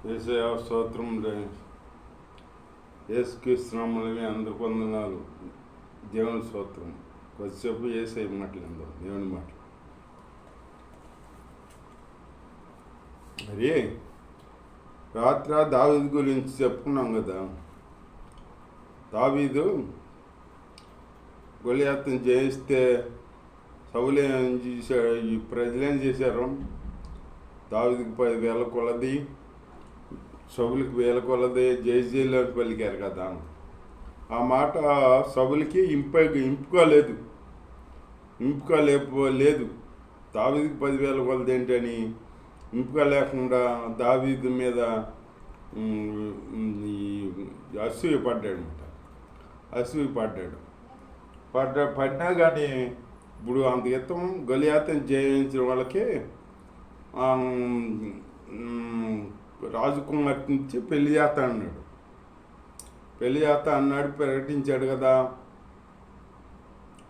యేసయ్యా స్తోత్రం యేసుక్రీస్తునామములో అందరికి వందనాలు. దేవుని స్తోత్రం. కొద్దిసేపు యేసయ్య మాట్లాడిందాం, దేవుని మాటలు. మరి రాత్రి దావీదు గురించి చెప్పుకున్నాం కదా. దావీదు గొలియాతుని జయిస్తే సౌలు ఏం చేశాడు, ఈ ప్రజలేం చేశారు? దావీదుకి 10,000 కొలది, సౌలుకి 1,000 కొలది జైజీలో పలికారు కదా. ఆ మాట సౌలుకి ఇంపుకోలేదు. దావీదుకి 10,000 కొలది ఏంటని ఇంపుగా లేకుండా దావీదు మీద అసూయ పడ్డా కానీ ఇప్పుడు అంత యుద్ధం గొలియాతుని జయించిన వాళ్ళకి రాజకుమార్తె నుంచి పెళ్లి చేస్తా అన్నాడు. ప్రకటించాడు కదా.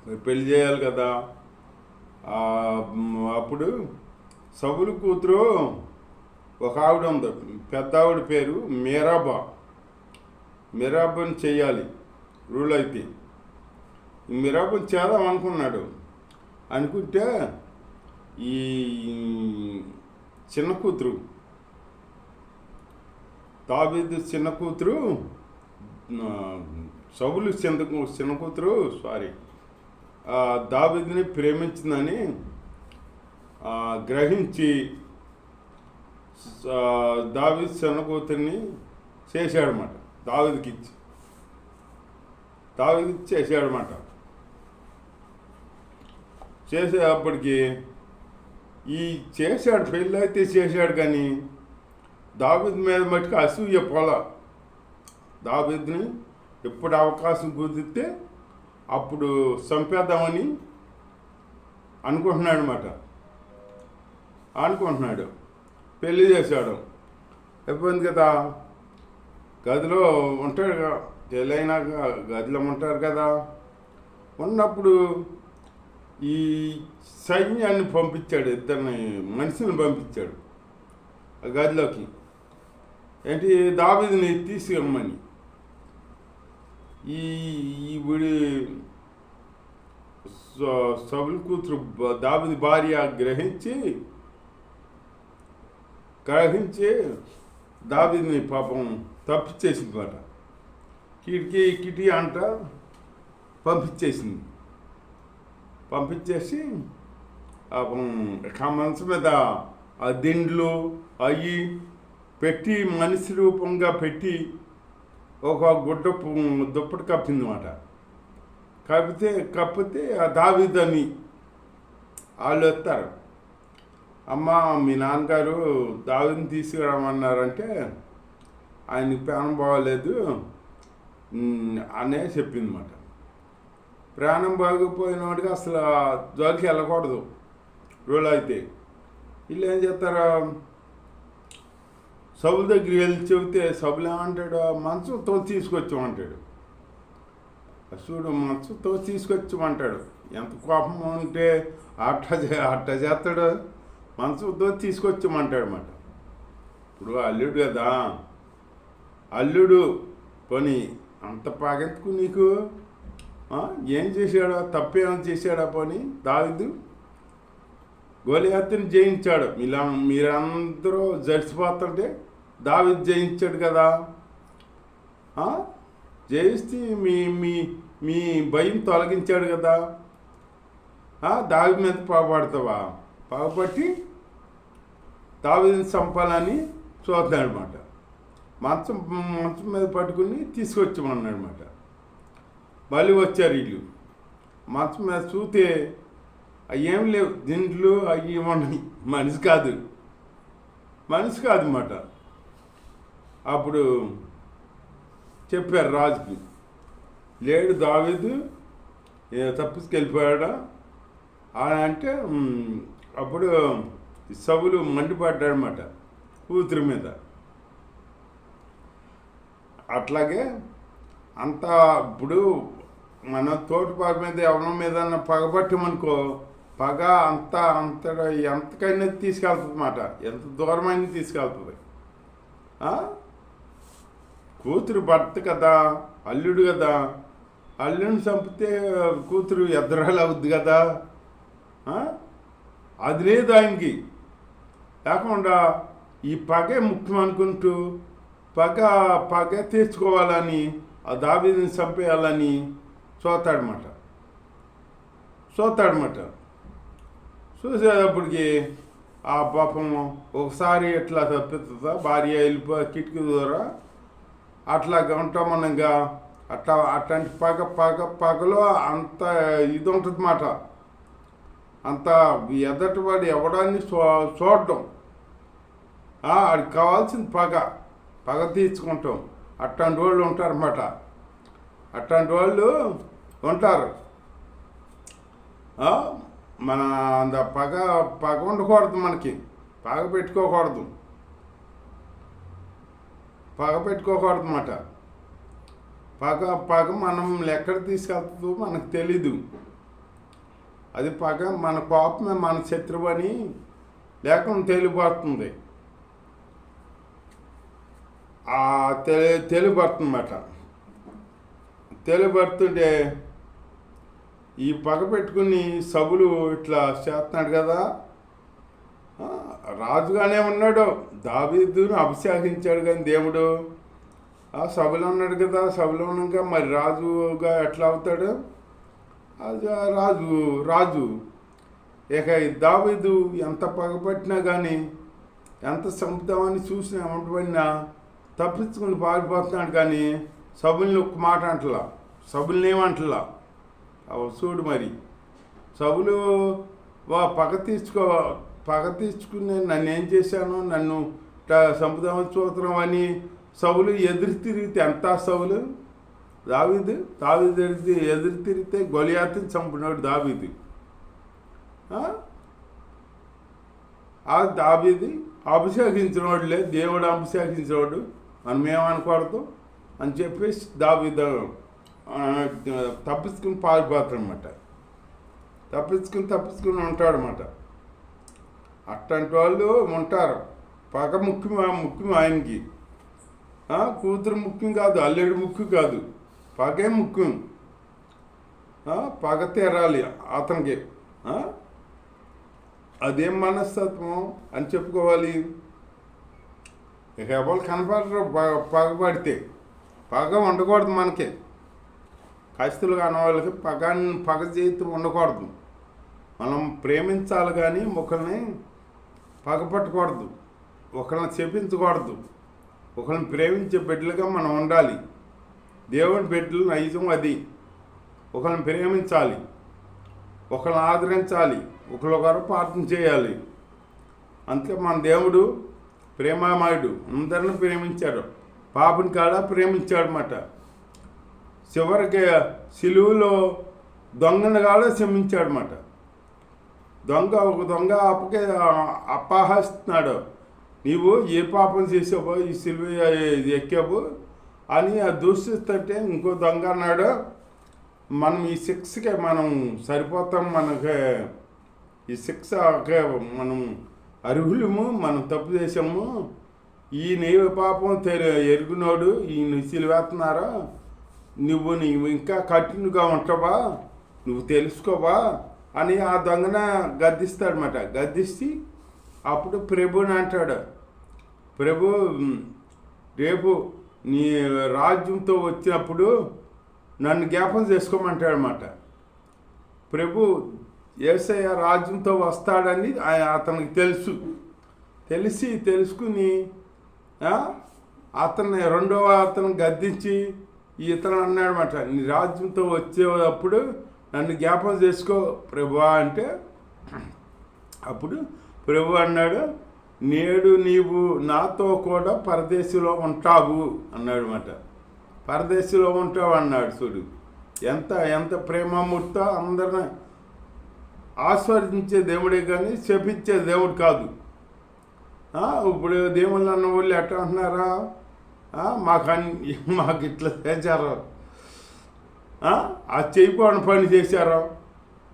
మరి పెళ్లి చేయాలి కదా. అప్పుడు సౌలు కూతురు ఒక ఆవిడ ఉంది, పెద్ద ఆవిడ పేరు మీరాబాని చెయ్యాలి రూల్ అయితే. మీరాబాని చేద్దాం అనుకుంటే ఈ చిన్న కూతురు, దావీదు చిన్న కూతురు, సౌలు చిన్న కూతురు దావీదుని ప్రేమించిందని గ్రహించి దావీదు చిన్న కూతురిని చేశాడనమాట. దావీదుకి చేశాడనమాట. చేసేటప్పటికి చేశాడు, పెళ్ళి అయితే చేశాడు. కానీ దావీదు మీద మట్టుకు అసూయ దావీదుని ఎప్పుడు అవకాశం కుదిరితే అప్పుడు చంపేద్దామని అనుకుంటున్నాడు. పెళ్ళి చేశాడు. అయిపోయింది కదా. గదిలో ఉంటాడు కదా, పెళ్ళైనాక గదిలో ఉంటారు కదా. ఉన్నప్పుడు ఈ సైన్యాన్ని పంపించాడు, ఇద్దరిని మనిషిని పంపించాడు ఆ గదిలోకి. ఏంటి, దావీదుని తీసుకురమ్మని. వీడి సౌలు కూతురు దావీదు భార్య గ్రహించి దావీదుని పాపం తప్పించేసింది మాట. కిటి అంట పంపించేసి పాపం మంచం మీద ఆ దిండ్లు అవి పెట్టి, మనిషి రూపంగా పెట్టి ఒక దుప్పటి కప్పిందన్నమాట. కప్పితే ఆ దావీదని వాళ్ళు వస్తారు. అమ్మ, మీ నాన్నగారు దావీదుని తీసుకురామన్నారంటే ఆయనకి ప్రాణం బాగోలేదు అనే చెప్పిందన్నమాట. ప్రాణం బాగోపోయిన వాడికి అసలు జోలికి వెళ్ళకూడదు రూల్ అయితే. వీళ్ళు ఏం చేస్తారా, సౌలు దగ్గరికి వెళ్ళి చెబితే సౌలు ఏమంటాడు, మంచంతో తీసుకొచ్చామంటాడు. చూడు, మంచంతో తీసుకొచ్చామంటాడు. ఎంత కోపం ఉంటే అట్ట చేస్తాడు. మంచంతో తీసుకొచ్చామంటాడు అన్నమాట. ఇప్పుడు అల్లుడు కదా, అల్లుడు పని అంత పాగెత్తుకు నీకు ఏం చేశాడో, తప్పేమో చేశాడా పని. దావీదు గొలియాతుని జయించాడు. మీరందరూ జడిసిపోతుంటే దావీదు జయించాడు కదా. జయిస్తే మీ భయం తొలగించాడు కదా. దావీదు మీద పగబడతావా? పగబట్టి దావీదుని చంపాలని చూస్తున్నాడు అనమాట. మంచం మీద పట్టుకుని తీసుకొచ్చామన్నాడు అనమాట. మళ్ళీ వచ్చారు వీళ్ళు. మంచం మీద చూస్తే ఏం లేవు, దిండ్లు అవి ఉన్నాయి. మనిషి కాదు అన్నమాట. అప్పుడు చెప్పారు రాజుకి, లేడు దావీదు తప్పించుకెళ్ళిపోయాడా అని అంటే, అప్పుడు సౌలు మండిపడ్డాడనమాట కూతురు మీద. అట్లాగే అంతా ఇప్పుడు మన తోటిపాటి మీద ఎవరి మీద పగబట్టమనుకో, పగ అంతటా ఎంతకైనా తీసుకెళ్తుంది అన్నమాట. ఎంత దూరమైనా తీసుకెళ్తుంది. ఆ? కూతురు భర్త కదా, అల్లుడు కదా, అల్లుడిని చంపితే కూతురు ఎద్దరాలు అవుద్ది కదా. ఆ? అది లేదు ఆయనకి. లేకుండా ఈ పగే ముఖ్యం అనుకుంటూ పగ తీర్చుకోవాలని, ఆ దావీదుని చంపేయాలని చూస్తాడనమాట. చూసేటప్పటికి ఆ పాపం ఒకసారి ఎట్లా తప్పిస్తుందా, భార్య కిటికీ ద్వారా అట్లాగా ఉంటామనగా అట్లాంటి పగలో అంత ఇది ఉంటుంది మాట. అంత ఎదటివాడు ఎవడాన్ని చూడటం, వాడికి కావాల్సిన పగ తీర్చుకుంటాం. అట్లాంటి వాళ్ళు ఉంటారన్నమాట. అట్లాంటి వాళ్ళు ఉంటారు. మన అంత పగ ఉండకూడదు, మనకి పగ పెట్టుకోకూడదు అన్నమాట. పగ మనం ఎక్కడ తీసుకెళ్తుందో మనకు తెలీదు. అది పగ మన కోపమే మన శత్రువు అని లేకుండా తెలియబడుతుంది. తెలియబడుతుందన్నమాట. తెలియబడుతుంటే ఈ పగ పెట్టుకుని సభలు ఇట్లా చేస్తున్నాడు కదా. రాజుగానే ఉన్నాడు, దావీదును అభిషేకించాడు కానీ దేవుడు సభలో ఉన్నాడు కదా. సభలో ఉన్నాక మరి రాజుగా ఎట్లా అవుతాడు? రాజు ఇక దావీదు ఎంత పగపట్టినా కానీ, ఎంత చంపుతామని చూసినా ఏమంటబడినా తప్పించుకుని పారిపోతున్నాడు. కానీ సభల్ని ఒక్క మాట అంటలా, సభల్ని ఏమంటలా. చూడు మరి సభలు పగ తీర్చుకుని నన్ను ఏం చేశాను, నన్ను చంపుదామని చూస్తున్నాం అని సభలు ఎదురు తిరిగితే ఎంత సభలు దావీదు ఎదురు తిరిగితే గొలియాతుని చంపినాడు దావీదు. ఆ దావీదు అభిషేకించినవాడులే, దేవుడు అభిషేకించినవాడు, మనం ఏమనకూడదు అని చెప్పేసి దావీదు తప్పించుకుని పారిపోతాడనమాట. తప్పించుకుని ఉంటాడనమాట. అట్లాంటి వాళ్ళు ఉంటారు. పగ ముఖ్యం ఆయనకి. కూతురు ముఖ్యం కాదు, అల్లుడు ముఖ్యం కాదు, పగే ముఖ్యం. పగ తీరాలి అతనికి. అదేం మనస్తత్వం అని చెప్పుకోవాలి. ఇక ఎవరు కనపడరు పగపడితే. పగ ఉండకూడదు మనకి. కస్తులు కాని వాళ్ళకి పగ జీవితం ఉండకూడదు. మనం ప్రేమించాలి కానీ ఒకరిని పగపట్టకూడదు, ఒకరిని చెప్పించకూడదు. ఒకరిని ప్రేమించే బిడ్డలుగా మనం ఉండాలి. దేవుని బిడ్డలు నైజం అది. ఒకరిని ప్రేమించాలి, ఒకరిని ఆదరించాలి, ఒకరికొకరు ప్రార్థన చేయాలి. అందుకే మన దేవుడు ప్రేమామయుడు, అందరిని ప్రేమించాడు. పాపని కాడ ప్రేమించాడు అన్నమాట. చివరికి సిలువలో దొంగను కాడ క్షమించాడు అన్నమాట. ఒక దొంగ అపహసిస్తున్నాడు, నీవు ఏ పాపం చేసావో ఈ సిలువ ఎక్కావు అని దూషిస్తుంటే ఇంకో దొంగ అన్నాడు, మనం ఈ శిక్షకే మనం సరిపోతాం, మనకి ఈ శిక్షకే మనం అర్హులము, మనం తప్పు చేసాము, ఈ నీవు పాపం ఎరుగునోడు ఈ సిలువేస్తున్నారా, నువ్వు ఇంకా కఠినగా ఉంటావా, నువ్వు తెలుసుకోవా అని ఆ దొంగన గద్దిస్తాడనమాట. గద్దిస్తే అప్పుడు ప్రభుని అంటాడు, ప్రభు రేపు నీ రాజ్యంతో వచ్చినప్పుడు నన్ను జ్ఞాపకం చేసుకోమంటాడనమాట. ప్రభు యేసయ్య రాజ్యంతో వస్తాడని అతనికి తెలుసుకుని అతను గద్దించి ఇతను అన్నాడనమాట, నీ రాజ్యంతో వచ్చేటప్పుడు నన్ను జ్ఞాపకం చేసుకో ప్రభువా అంటే, అప్పుడు ప్రభు అన్నాడు, నేడు నీవు నాతో కూడా పరదేశంలో ఉంటావు అన్నాడు అన్నమాట. పరదేశంలో ఉంటావు అన్నాడు. చూడు ఎంత ప్రేమమూర్తో, అందరిని ఆస్వాదించే దేవుడే కానీ శపించే దేవుడు కాదు. ఇప్పుడు దేవుళ్ళు అన్న వాళ్ళు ఎట్లా అంటున్నారా, మాకు ఇట్లా చేశారు, ఆ చేయకూడని పని చేశారు,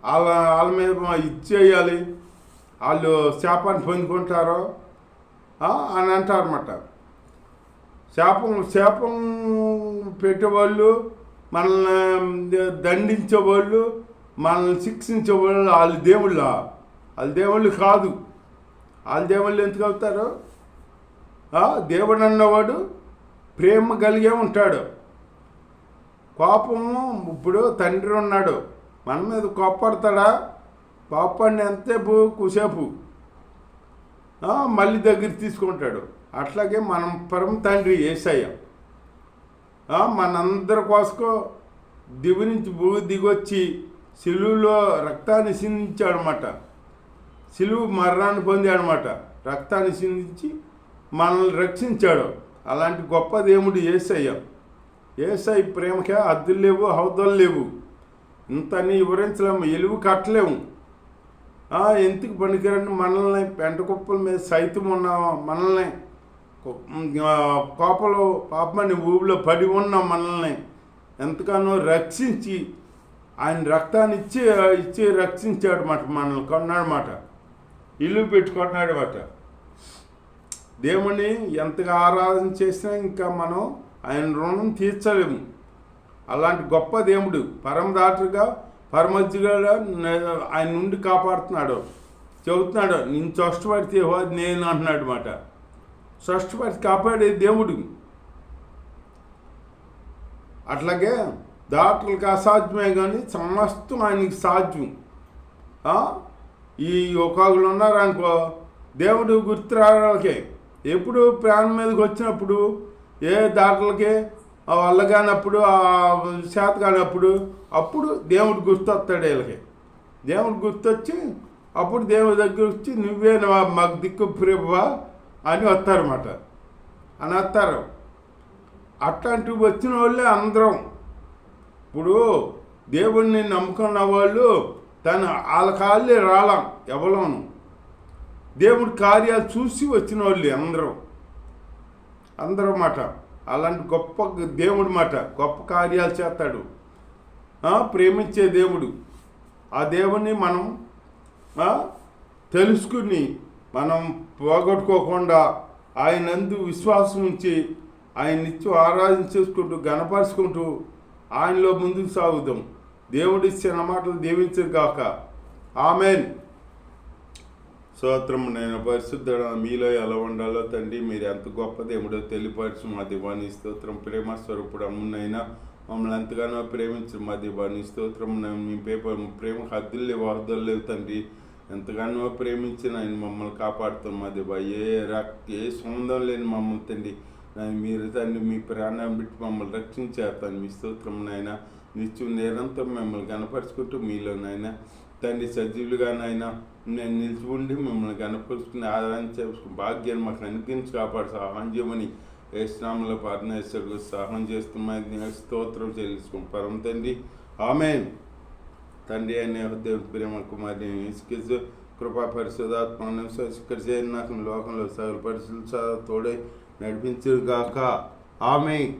వాళ్ళ మీద ఇచ్చేయాలి, వాళ్ళు శాపాన్ని పొందుకుంటారు అని అంటారన్నమాట. శాపం పెట్టేవాళ్ళు, మనల్ని దండించేవాళ్ళు, మనల్ని శిక్షించేవాళ్ళు వాళ్ళ దేవుళ్ళు కాదు. వాళ్ళ దేవుళ్ళు ఎందుకు అవుతారు? దేవుడు అన్నవాడు ప్రేమ కలిగే ఉంటాడు. కోపము, ఇప్పుడు తండ్రి ఉన్నాడు, మన మీద కోప్పడతాడా? కోపాన్ని ఎంతసేపు, కుసేపు మళ్ళీ దగ్గర తీసుకుంటాడు. అట్లాగే మనం పరమ తండ్రి యేసయ్య మనందరి కోసం దివి నుంచి భూమి దిగొచ్చి సిలువులో రక్తాన్ని సిందించాడనమాట. సిలువు మరణాన్ని పొందాడనమాట. రక్తాన్ని సిందించి మనల్ని రక్షించాడు. అలాంటి గొప్ప దేవుడు యేసయ్య. యేసయ్య ప్రేమకే అద్దులు లేవు, హౌదలు లేవు. ఇంతని వివరించలేము, ఎలుగు కట్టలేము. ఎందుకు పనికిరండి? మనల్ని పెంట కుప్పల మీద సైతం ఉన్న మనల్ని కోపలో పాపమని ఊబిలో పడి ఉన్న మనల్ని ఎంతగానో రక్షించి ఆయన రక్తాన్ని ఇచ్చి రక్షించాడు మాట. మనల్ని కొన్నాడన్నమాట, ఇల్లు పెట్టుకున్నాడు మాట. దేవుని ఎంతగా ఆరాధన చేసినా ఇంకా మనం ఆయన రుణం తీర్చలేము. అలాంటి గొప్ప దేవుడు పరమదాటుగా పరమజ్జిగా ఆయన నుండి కాపాడుతున్నాడు. చెబుతున్నాడు, నేను స్వస్థపడితే నేను అంటున్నాడు మాట. స్వస్థపడి కాపాడే దేవుడు. అట్లాగే డాక్టర్లకు అసాధ్యమే కానీ సమస్తం ఆయనకి సాధ్యం. ఈ ఒకళ్ళు ఉన్నారనుకో, దేవుడు గుర్తురాళ్ళకే ఎప్పుడు ప్రాణం మీదకి వచ్చినప్పుడు ఏ డాక్టర్లకి వల్ల కానప్పుడు చేత కానప్పుడు అప్పుడు దేవుడు గుర్తొస్తాడు వీళ్ళకి. దేవుడు గుర్తొచ్చి అప్పుడు దేవుడి దగ్గర వచ్చి నువ్వే మాకు దిక్కు ప్రభువా అని వస్తారన్నమాట. అని వస్తారు. అట్లాంటి వచ్చిన వాళ్ళే అందరం. ఇప్పుడు దేవుడిని నమ్ముకున్న వాళ్ళు వాళ్ళ కాళ్ళే రాళం ఎవలోను. దేవుడి కార్యాలు చూసి వచ్చిన వాళ్ళు అందరూ మాట. అలాంటి గొప్ప దేవుడు మాట. గొప్ప కార్యాలు చేస్తాడు. ప్రేమించే దేవుడు. ఆ దేవుడిని మనం తెలుసుకుని మనం పోగొట్టుకోకుండా ఆయనందు విశ్వాసం ఉంచి ఆయన నిత్యం ఆరాధన చేసుకుంటూ గణపరుచుకుంటూ ఆయనలో ముందుకు సాగుదాం. దేవుడి ఇచ్చిన మాటలు దీవించరు కాక. ఆమెన్. స్తోత్రం. నేను పరిశుద్ధుడ మీలో ఎలా ఉండాలో తండ్రి మీరు ఎంత గొప్ప దేవుడో తెలియపరచు మా దివాని స్తోత్రం. ప్రేమ స్వరూపుడు అమ్మునైనా మమ్మల్ని ఎంతగానో ప్రేమించు మా దివాని స్తోత్రం. మీ ప్రేమకు హద్దులు లేవు తండ్రి. ఎంతగానో ప్రేమించిన ఆయన మమ్మల్ని కాపాడుతాం మా దివా. ఏ సొంతం లేని మమ్మల్ని తండ్రి మీరు తండ్రి మీ ప్రాణాన్ని బిట్టి మమ్మల్ని రక్షించారు తండ్రి. మీ స్తోత్రం నాయన. నిత్యం నిరంతరం మిమ్మల్ని కనపరుచుకుంటూ మీలోనైనా తండ్రి సజీవులుగానైనా నేను నిలిచి ఉండి మిమ్మల్ని కనపరుచుకుని ఆరాధన చేసుకుని భాగ్యాన్ని మాకు అనుగ్రహించి కాపాడు సహాయం చేయమని యేసునామములో ప్రార్థన సహాయం చేస్తున్నా స్తోత్రం చెల్లించుకుని పరమ తండ్రి. ఆమేన్. తండ్రి అనే దేవుని ప్రేమ కుమారి ఇసుకిసు కృపా పరిశుధాత్మ ఇక్కడ చేరిన లోకంలో సగల పరిశుద్ధ తోడై నడిపించుగాక. ఆమేన్.